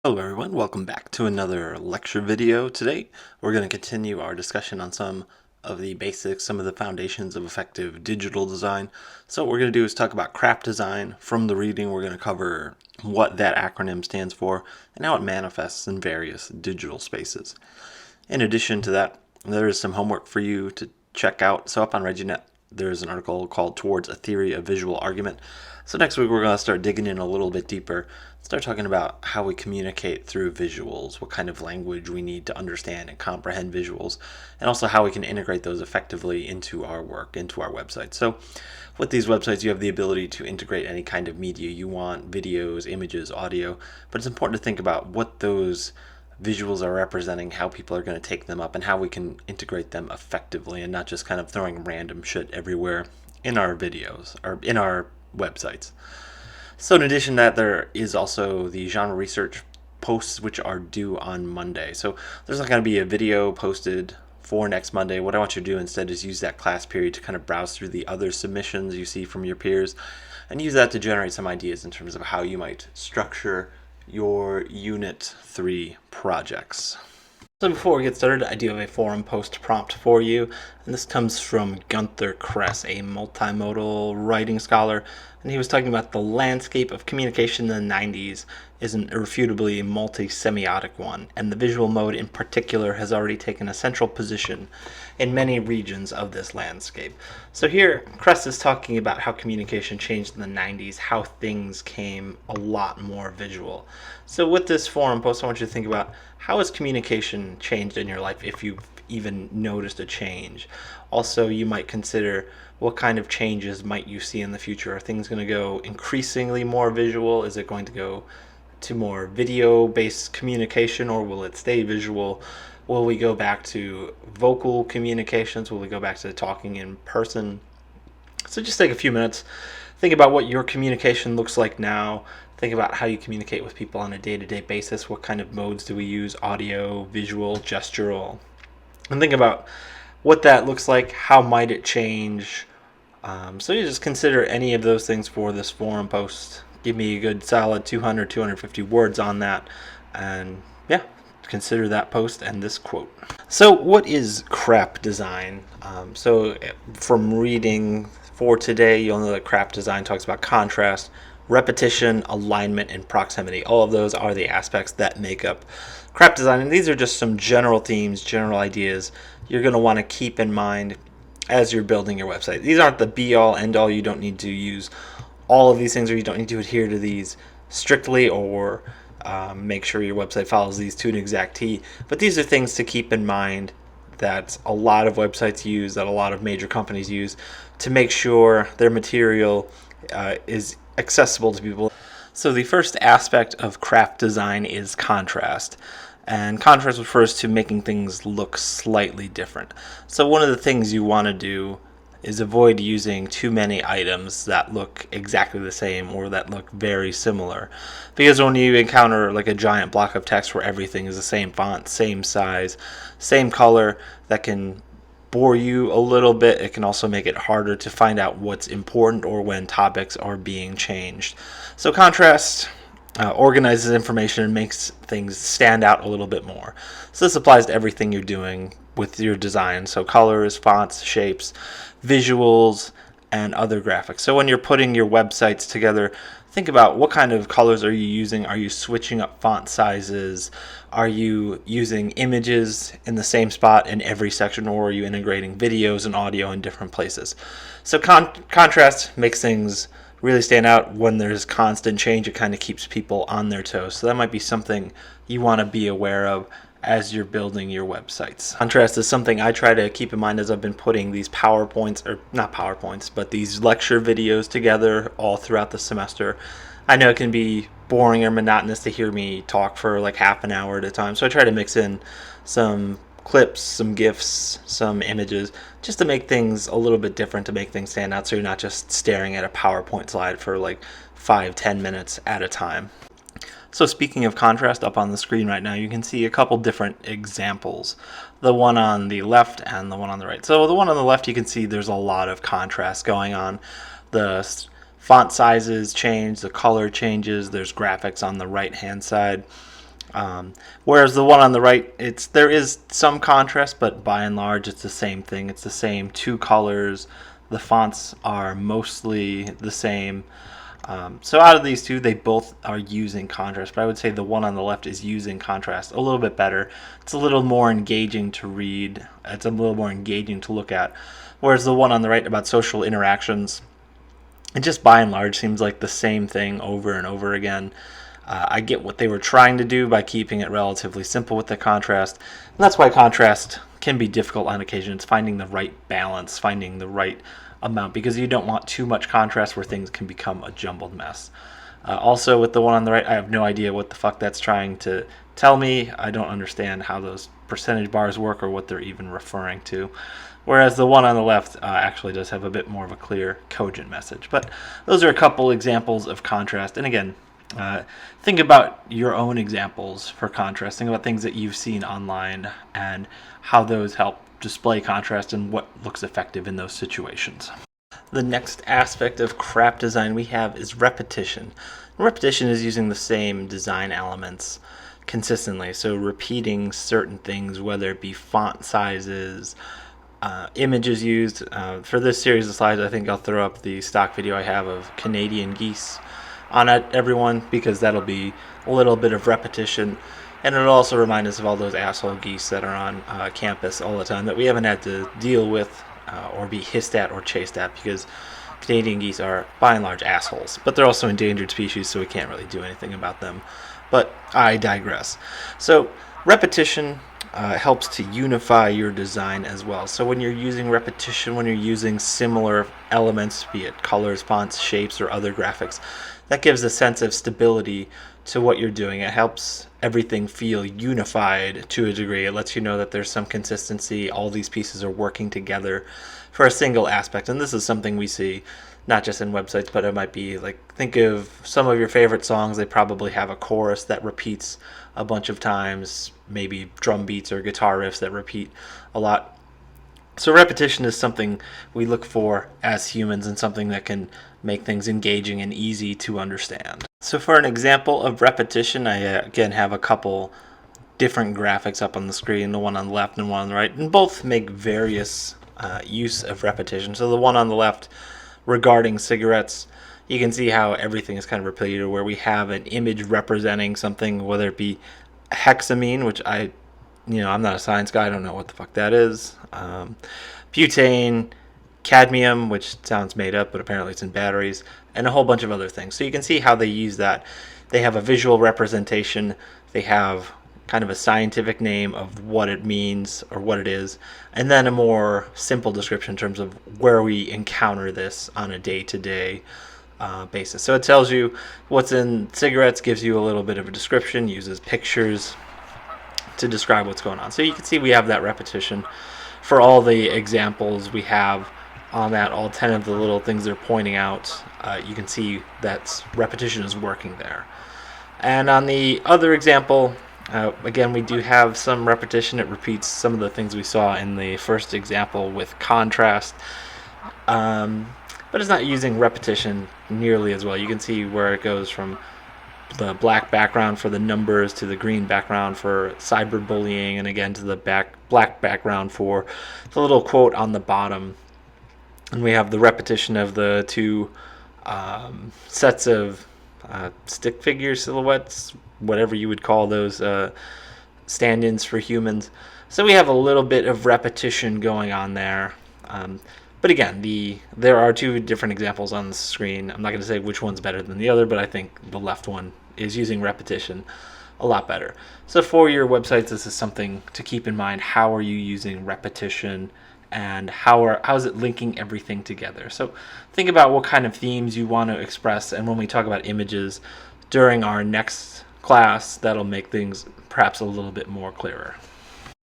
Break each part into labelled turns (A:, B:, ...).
A: Hello everyone, welcome back to another lecture video. Today we're going to continue our discussion on some of the basics, some of the foundations of effective digital design. So what we're going to do is talk about CRAP design. From the reading we're going to cover what that acronym stands for and how it manifests in various digital spaces. In addition to that, there is some homework for you to check out. So up on ReggieNet there's an article called Towards a Theory of Visual Argument. So next week we're going to start digging in a little bit deeper, start talking about how we communicate through visuals, what kind of language we need to understand and comprehend visuals, and also how we can integrate those effectively into our work, into our website. So with these websites you have the ability to integrate any kind of media you want, videos, images, audio, but it's important to think about what those visuals are representing, how people are going to take them up, and how we can integrate them effectively and not just kind of throwing random shit everywhere in our videos or in our websites. So in addition to that, there is also the genre research posts which are due on Monday. So there's not going to be a video posted for next Monday. What I want you to do instead is use that class period to kind of browse through the other submissions you see from your peers and use that to generate some ideas in terms of how you might structure your Unit 3 projects. So before we get started, I do have a forum post prompt for you, and this comes from Gunther Kress, a multimodal writing scholar, and he was talking about the landscape of communication in the 90s is an irrefutably multi-semiotic one, and the visual mode in particular has already taken a central position in many regions of this landscape. So here, Kress is talking about how communication changed in the 90s, how things came a lot more visual. So with this forum post, I want you to think about how has communication changed in your life, if you've even noticed a change. Also, you might consider what kind of changes might you see in the future. Are things going to go increasingly more visual? Is it going to go to more video-based communication, or will it stay visual? Will we go back to vocal communications? Will we go back to talking in person? So just take a few minutes, think about what your communication looks like now. Think about how you communicate with people on a day-to-day basis. What kind of modes do we use? Audio, visual, gestural? And think about what that looks like. How might it change? So you just consider any of those things for this forum post. Give me a good solid 200, 250 words on that. And yeah, consider that post and this quote. So what is CRAP design? So from reading for today, you'll know that CRAP design talks about contrast, repetition, alignment, and proximity. All of those are the aspects that make up CRAP design, and these are just some general themes, general ideas you're going to want to keep in mind as you're building your website. These aren't the be-all, end-all. You don't need to use all of these things, or you don't need to adhere to these strictly, or make sure your website follows these to an exact T. But these are things to keep in mind that a lot of websites use, that a lot of major companies use, to make sure their material is accessible to people. So the first aspect of CRAP design is contrast. And contrast refers to making things look slightly different. So one of the things you want to do is avoid using too many items that look exactly the same or that look very similar. Because when you encounter like a giant block of text where everything is the same font, same size, same color, that can bore you a little bit. It can also make it harder to find out what's important or when topics are being changed. So contrast organizes information and makes things stand out a little bit more. So this applies to everything you're doing with your design. So colors, fonts, shapes, visuals, and other graphics. So when you're putting your websites together, think about what kind of colors are you using. Are you switching up font sizes? Are you using images in the same spot in every section, or are you integrating videos and audio in different places? So contrast makes things really stand out. When there's constant change, it kind of keeps people on their toes. So that might be something you want to be aware of as you're building your websites. Contrast is something I try to keep in mind as I've been putting these PowerPoints, or not PowerPoints, but these lecture videos together all throughout the semester. I know it can be boring or monotonous to hear me talk for like half an hour at a time, so I try to mix in some clips, some GIFs, some images, just to make things a little bit different, to make things stand out, so you're not just staring at a PowerPoint slide for like 5-10 minutes at a time. So speaking of contrast, up on the screen right now, you can see a couple different examples. The one on the left and the one on the right. So the one on the left, you can see there's a lot of contrast going on. The font sizes change, the color changes, there's graphics on the right-hand side. Whereas the one on the right, there is some contrast, but by and large, it's the same thing. It's the same two colors. The fonts are mostly the same. So out of these two, they both are using contrast, but I would say the one on the left is using contrast a little bit better. It's a little more engaging to read. It's a little more engaging to look at. Whereas the one on the right about social interactions, it just by and large seems like the same thing over and over again. I get what they were trying to do by keeping it relatively simple with the contrast. And that's why contrast can be difficult on occasion. It's finding the right balance, finding the right amount, because you don't want too much contrast where things can become a jumbled mess. Also, with the one on the right, I have no idea what the fuck that's trying to tell me. I don't understand how those percentage bars work or what they're even referring to. Whereas the one on the left actually does have a bit more of a clear, cogent message. But those are a couple examples of contrast. And again, think about your own examples for contrast. Think about things that you've seen online and how those help display contrast and what looks effective in those situations. The next aspect of crap design we have is repetition. Repetition is using the same design elements consistently, so repeating certain things, whether it be font sizes, images used. For this series of slides, I think I'll throw up the stock video I have of Canadian geese on it, everyone, because that'll be a little bit of repetition, and it'll also remind us of all those asshole geese that are on campus all the time that we haven't had to deal with or be hissed at or chased at, because Canadian geese are by and large assholes, but they're also endangered species, so we can't really do anything about them. But I digress. So repetition helps to unify your design as well. So when you're using repetition, when you're using similar elements, be it colors, fonts, shapes, or other graphics, that gives a sense of stability to what you're doing. It helps everything feel unified to a degree. It lets you know that there's some consistency. All these pieces are working together for a single aspect. And this is something we see not just in websites, but it might be like, think of some of your favorite songs. They probably have a chorus that repeats a bunch of times, maybe drum beats or guitar riffs that repeat a lot. So repetition is something we look for as humans and something that can make things engaging and easy to understand. So for an example of repetition, I again have a couple different graphics up on the screen, the one on the left and one on the right, and both make various use of repetition. So the one on the left regarding cigarettes, you can see how everything is kind of repeated, where we have an image representing something, whether it be hexamine, which I'm not a science guy, I don't know what the fuck that is, butane, cadmium, which sounds made up, but apparently it's in batteries, and a whole bunch of other things. So you can see how they use that. They have a visual representation, they have kind of a scientific name of what it means or what it is, and then a more simple description in terms of where we encounter this on a day-to-day basis. So it tells you what's in cigarettes, gives you a little bit of a description, uses pictures to describe what's going on. So you can see we have that repetition for all the examples we have on that, all 10 of the little things they're pointing out. You can see that repetition is working there. And on the other example, again, we do have some repetition. It repeats some of the things we saw in the first example with contrast, but it's not using repetition nearly as well. You can see where it goes from the black background for the numbers to the green background for cyberbullying, and again to the black background for the little quote on the bottom. And we have the repetition of the two sets of stick figure silhouettes, whatever you would call those stand-ins for humans. So we have a little bit of repetition going on there. But again, there are two different examples on the screen. I'm not going to say which one's better than the other, but I think the left one is using repetition a lot better. So for your websites, this is something to keep in mind. How are you using repetition, and how is it linking everything together? So think about what kind of themes you want to express, and when we talk about images during our next class, that'll make things perhaps a little bit more clearer.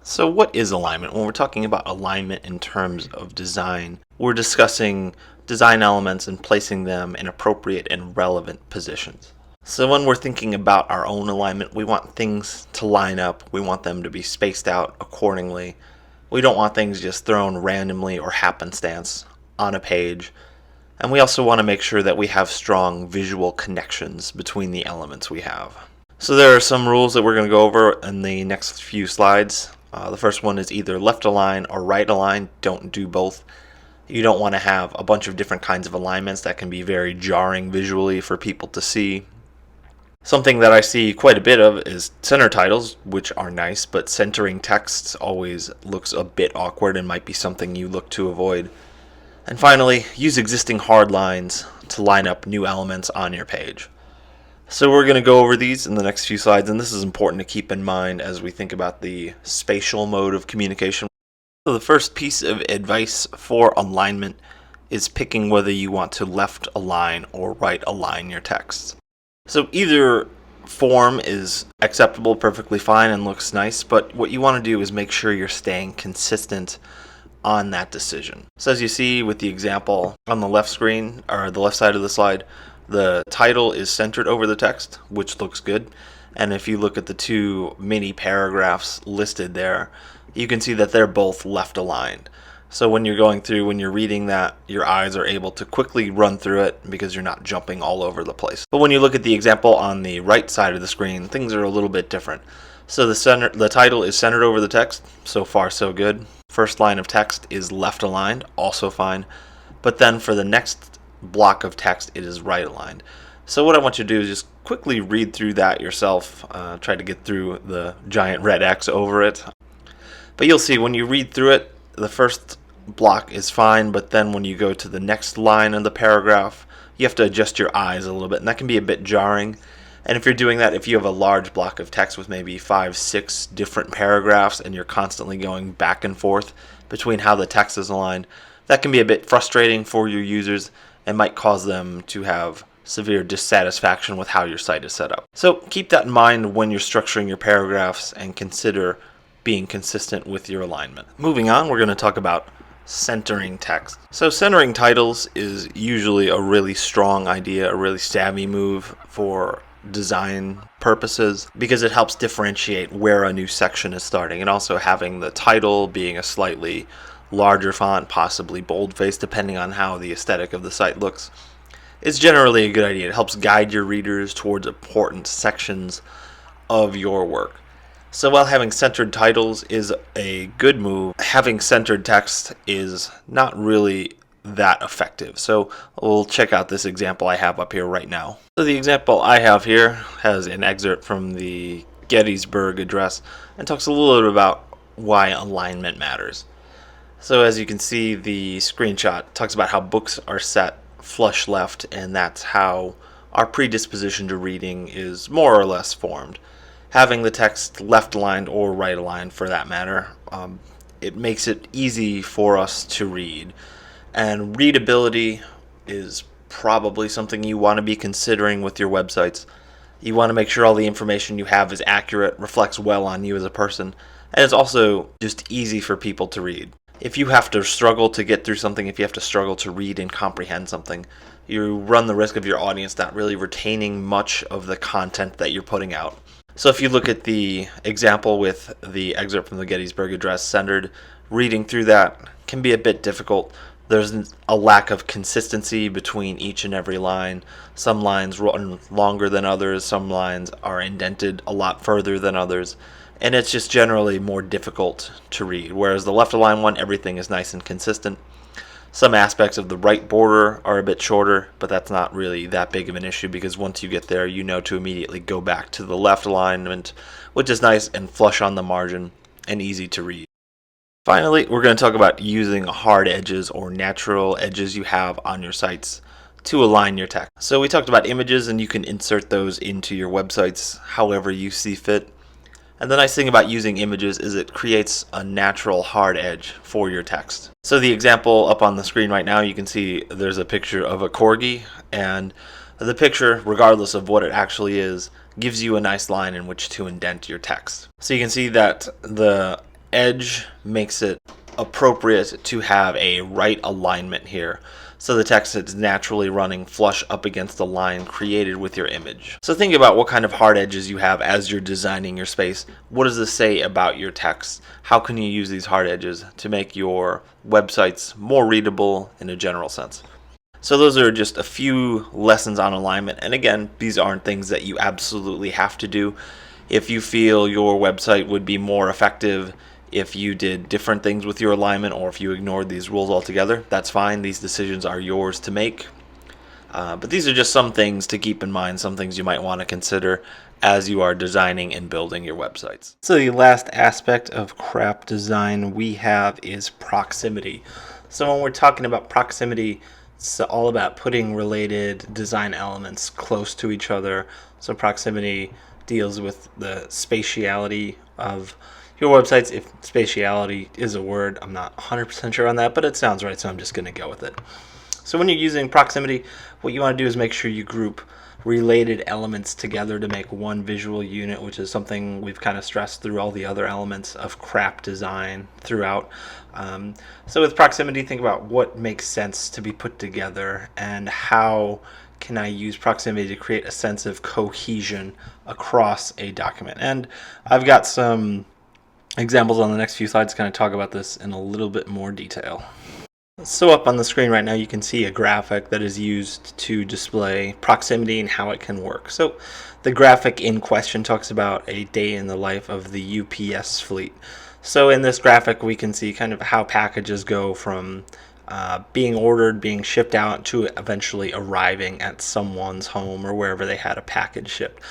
A: So what is alignment? When we're talking about alignment in terms of design, we're discussing design elements and placing them in appropriate and relevant positions. So when we're thinking about our own alignment, we want things to line up. We want them to be spaced out accordingly. We don't want things just thrown randomly or happenstance on a page. And we also want to make sure that we have strong visual connections between the elements we have. So there are some rules that we're going to go over in the next few slides. The first one is either left align or right align. Don't do both. You don't want to have a bunch of different kinds of alignments that can be very jarring visually for people to see. Something that I see quite a bit of is center titles, which are nice, but centering texts always looks a bit awkward and might be something you look to avoid. And finally, use existing hard lines to line up new elements on your page. So we're going to go over these in the next few slides, and this is important to keep in mind as we think about the spatial mode of communication. So the first piece of advice for alignment is picking whether you want to left align or right align your text. So either form is acceptable, perfectly fine, and looks nice, but what you want to do is make sure you're staying consistent on that decision. So as you see with the example on the left screen, or the left side of the slide, the title is centered over the text, which looks good. And if you look at the two mini paragraphs listed there, you can see that they're both left aligned. So when you're going through, when you're reading that, your eyes are able to quickly run through it because you're not jumping all over the place. But when you look at the example on the right side of the screen, things are a little bit different. So the title is centered over the text. So far, so good. First line of text is left aligned, also fine. But then for the next block of text, it is right aligned. So what I want you to do is just quickly read through that yourself. Try to get through the giant red X over it. But you'll see when you read through it, the first block is fine, but then when you go to the next line in the paragraph, you have to adjust your eyes a little bit, and that can be a bit jarring. And if you're doing that, if you have a large block of text with maybe 5-6 different paragraphs and you're constantly going back and forth between how the text is aligned, that can be a bit frustrating for your users and might cause them to have severe dissatisfaction with how your site is set up. So keep that in mind when you're structuring your paragraphs and consider being consistent with your alignment. Moving on, we're going to talk about centering text. So centering titles is usually a really strong idea, a really savvy move for design purposes because it helps differentiate where a new section is starting, and also having the title being a slightly larger font, possibly boldface, depending on how the aesthetic of the site looks, is generally a good idea. It helps guide your readers towards important sections of your work. So while having centered titles is a good move, having centered text is not really that effective. So we'll check out this example I have up here right now. So the example I have here has an excerpt from the Gettysburg Address and talks a little bit about why alignment matters. So as you can see, the screenshot talks about how books are set flush left, and that's how our predisposition to reading is more or less formed. Having the text left aligned or right aligned for that matter, it makes it easy for us to read. And readability is probably something you want to be considering with your websites. You want to make sure all the information you have is accurate, reflects well on you as a person, and it's also just easy for people to read. If you have to struggle to get through something, if you have to struggle to read and comprehend something, you run the risk of your audience not really retaining much of the content that you're putting out. So if you look at the example with the excerpt from the Gettysburg Address centered, reading through that can be a bit difficult. There's a lack of consistency between each and every line. Some lines run longer than others, some lines are indented a lot further than others, and it's just generally more difficult to read. Whereas the left aligned one, everything is nice and consistent. Some aspects of the right border are a bit shorter, but that's not really that big of an issue because once you get there, you know to immediately go back to the left alignment, which is nice and flush on the margin and easy to read. Finally, we're going to talk about using hard edges or natural edges you have on your sites to align your text. So we talked about images, and you can insert those into your websites however you see fit. And the nice thing about using images is it creates a natural hard edge for your text. So the example up on the screen right now, you can see there's a picture of a corgi, and the picture, regardless of what it actually is, gives you a nice line in which to indent your text. So you can see that the edge makes it appropriate to have a right alignment here. So the text is naturally running flush up against the line created with your image. So think about what kind of hard edges you have as you're designing your space. What does this say about your text? How can you use these hard edges to make your websites more readable in a general sense? So those are just a few lessons on alignment. And again, these aren't things that you absolutely have to do. If you feel your website would be more effective if you did different things with your alignment, or if you ignored these rules altogether, that's fine. These decisions are yours to make. But these are just some things to keep in mind, some things you might want to consider as you are designing and building your websites. So the last aspect of crap design we have is proximity. So when we're talking about proximity, it's all about putting related design elements close to each other. So proximity deals with the spatiality of your websites. If spatiality is a word, I'm not 100% sure on that, but it sounds right, so I'm just going to go with it. So when you're using proximity, what you want to do is make sure you group related elements together to make one visual unit, which is something we've kind of stressed through all the other elements of crap design throughout. So with proximity, think about what makes sense to be put together and how can I use proximity to create a sense of cohesion across a document. And I've got some examples on the next few slides to kind of talk about this in a little bit more detail. So up on the screen right now, you can see a graphic that is used to display proximity and how it can work. So the graphic in question talks about a day in the life of the UPS fleet. So in this graphic, we can see kind of how packages go from being ordered, being shipped out, to eventually arriving at someone's home or wherever they had a package shipped.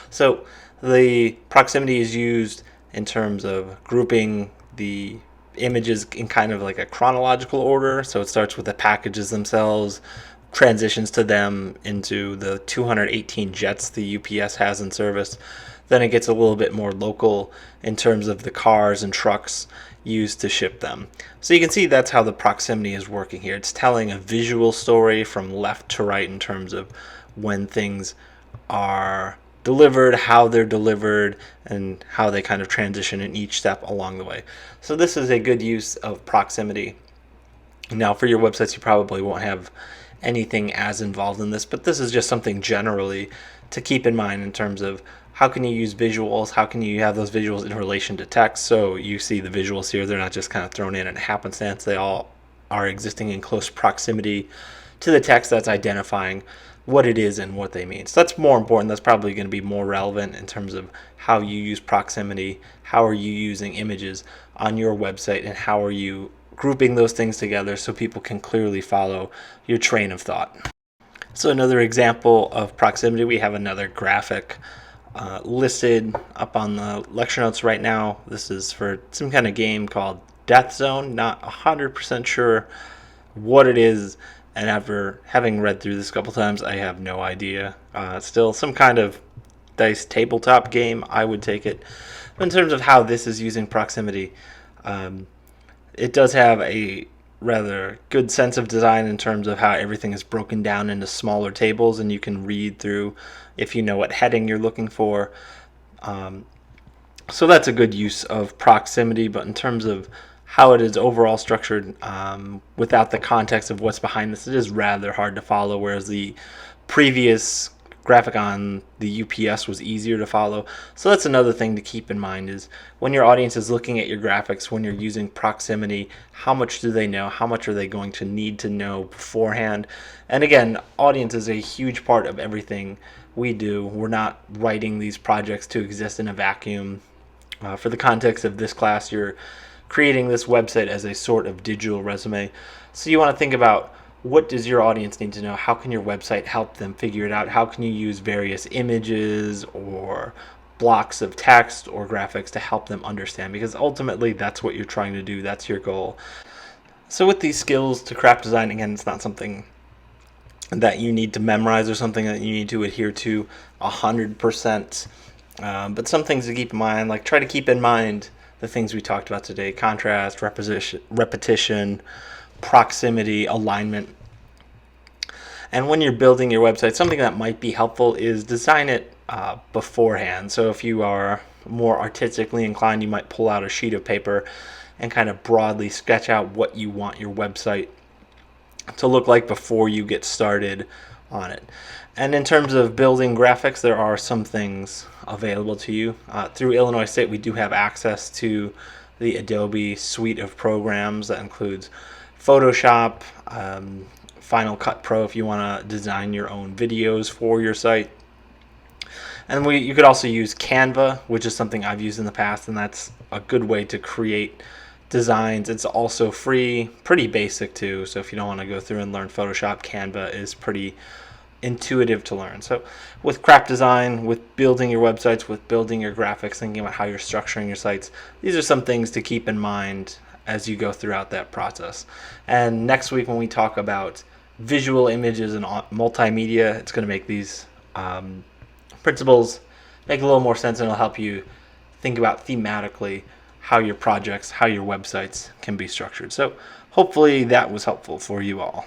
A: So the proximity is used in terms of grouping the images in kind of like a chronological order. So it starts with the packages themselves, transitions to them into the 218 jets the UPS has in service. Then it gets a little bit more local in terms of the cars and trucks used to ship them. So you can see that's how the proximity is working here. It's telling a visual story from left to right in terms of when things are delivered, how they're delivered, and how they kind of transition in each step along the way. So this is a good use of proximity. Now for your websites, you probably won't have anything as involved in this, but this is just something generally to keep in mind in terms of how can you use visuals, how can you have those visuals in relation to text. So you see the visuals here, they're not just kind of thrown in at happenstance, they all are existing in close proximity to the text that's identifying what it is and what they mean. So that's more important. That's probably going to be more relevant in terms of how you use proximity, how are you using images on your website, and how are you grouping those things together so people can clearly follow your train of thought. So another example of proximity, we have another graphic listed up on the lecture notes right now. This is for some kind of game called Death Zone. Not 100% sure what it is, and after having read through this a couple times, I have no idea. Still some kind of dice tabletop game, I would take it. But in terms of how this is using proximity, it does have a rather good sense of design in terms of how everything is broken down into smaller tables, and you can read through if you know what heading you're looking for. So that's a good use of proximity, but in terms of how it is overall structured, without the context of what's behind this, it is rather hard to follow, whereas the previous graphic on the UPS was easier to follow. So that's another thing to keep in mind, is when your audience is looking at your graphics, when you're using proximity, how much do they know? How much are they going to need to know beforehand? And again, audience is a huge part of everything we do. We're not writing these projects to exist in a vacuum. For the context of this class, you're creating this website as a sort of digital resume. So you want to think about, what does your audience need to know? How can your website help them figure it out? How can you use various images or blocks of text or graphics to help them understand? Because ultimately that's what you're trying to do. That's your goal. So with these skills to craft design, again, it's not something that you need to memorize or something that you need to adhere to 100%. But some things to keep in mind, like try to keep in mind the things we talked about today: contrast, repetition, proximity, alignment. And when you're building your website, something that might be helpful is design it beforehand. So if you are more artistically inclined, you might pull out a sheet of paper and kind of broadly sketch out what you want your website to look like before you get started on it. And in terms of building graphics, there are some things available to you. Through Illinois State, we do have access to the Adobe suite of programs that includes Photoshop, Final Cut Pro if you want to design your own videos for your site. And you could also use Canva, which is something I've used in the past, and that's a good way to create designs. It's also free, pretty basic too. So if you don't want to go through and learn Photoshop, Canva is pretty intuitive to learn. So with craft design, with building your websites, with building your graphics, thinking about how you're structuring your sites, these are some things to keep in mind as you go throughout that process. And next week when we talk about visual images and multimedia, it's going to make these principles make a little more sense, and it'll help you think about thematically how your projects, how your websites can be structured. So hopefully that was helpful for you all.